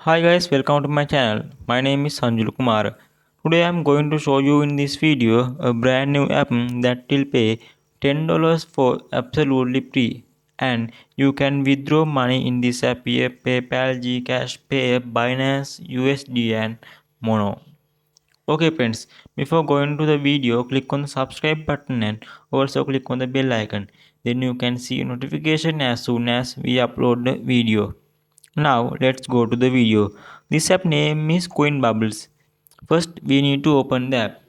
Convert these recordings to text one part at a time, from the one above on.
Hi guys, welcome to my channel. My name is Sanjul Kumar. Today I am going to show you in this video a brand new app that will pay $10 for absolutely free, and you can withdraw money in this app via PayPal, Gcash, Pay, Binance, USD and Mono. Okay friends, before going to the video, click on the subscribe button and also click on the bell icon. Then you can see notification as soon as we upload the video. Now let's go to the video. This app name is Coin Bubbles. First we need to open the app.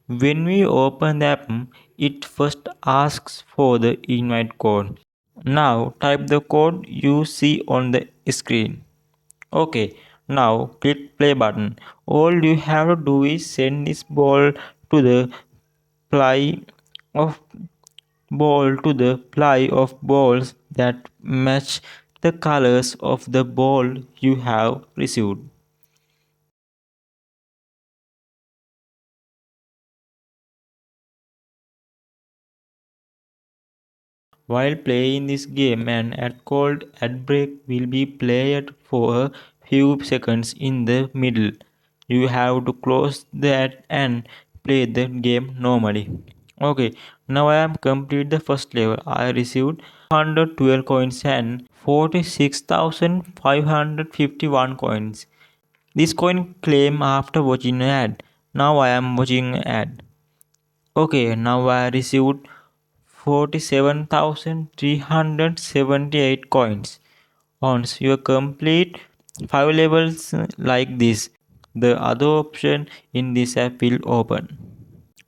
When we open the app, it first asks for the invite code. Now type the code you see on the screen. Okay, now click play button. All you have to do is send this ply of ply of balls that match the colors of the ball you have received. While playing this game, an ad called ad break will be played for a few seconds in the middle. You have to close the ad and play the game normally. Okay, now I am complete the first level. I received 212 coins and 46,551 coins. This coin claim after watching an ad. Now I am watching an ad. Okay, now I received 47,378 coins. Once you complete 5 levels like this, the other option in this app will open.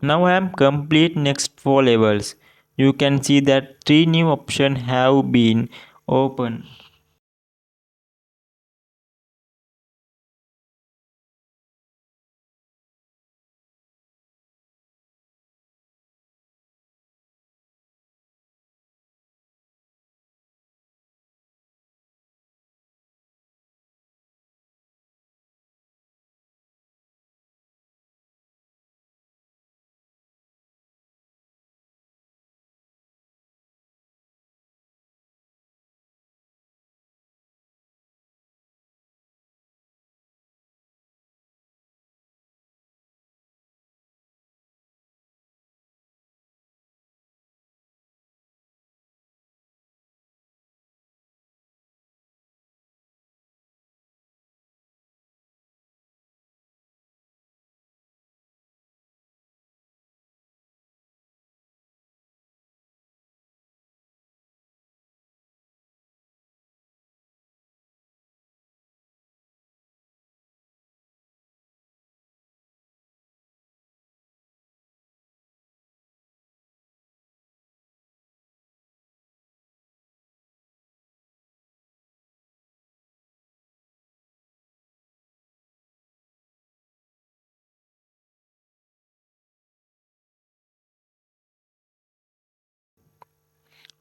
Now I am complete next 4 levels. You can see that 3 new options have been opened.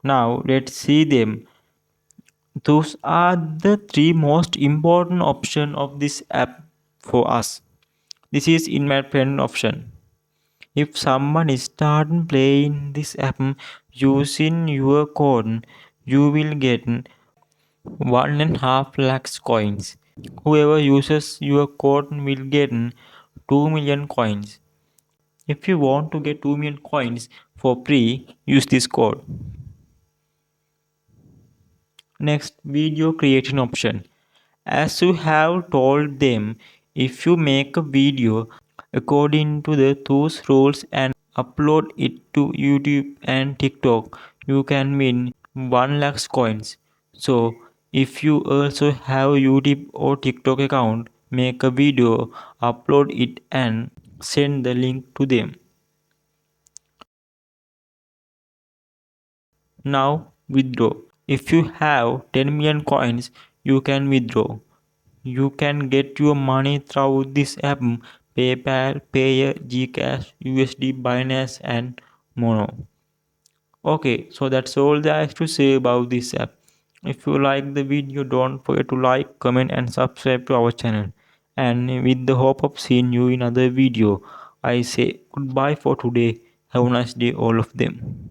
Now let's see them. Those are the 3 most important options of this app for us. This is in my friend option. If someone is starting playing this app using your code, you will get 1.5 lakhs coins. Whoever uses your code will get 2 million coins. If you want to get 2 million coins for free, use this code. Next, video creation option. As you have told them, if you make a video according to those rules and upload it to YouTube and TikTok, you can win 1 lakhs coins. So, if you also have YouTube or TikTok account, make a video, upload it and send the link to them. Now withdraw. If you have 10 million coins, you can withdraw. You can get your money through this app: PayPal, Payer, Gcash, USD, Binance, and Mono. Okay, so that's all there is to say about this app. If you like the video, don't forget to like, comment, and subscribe to our channel. And with the hope of seeing you in another video, I say goodbye for today. Have a nice day, all of them.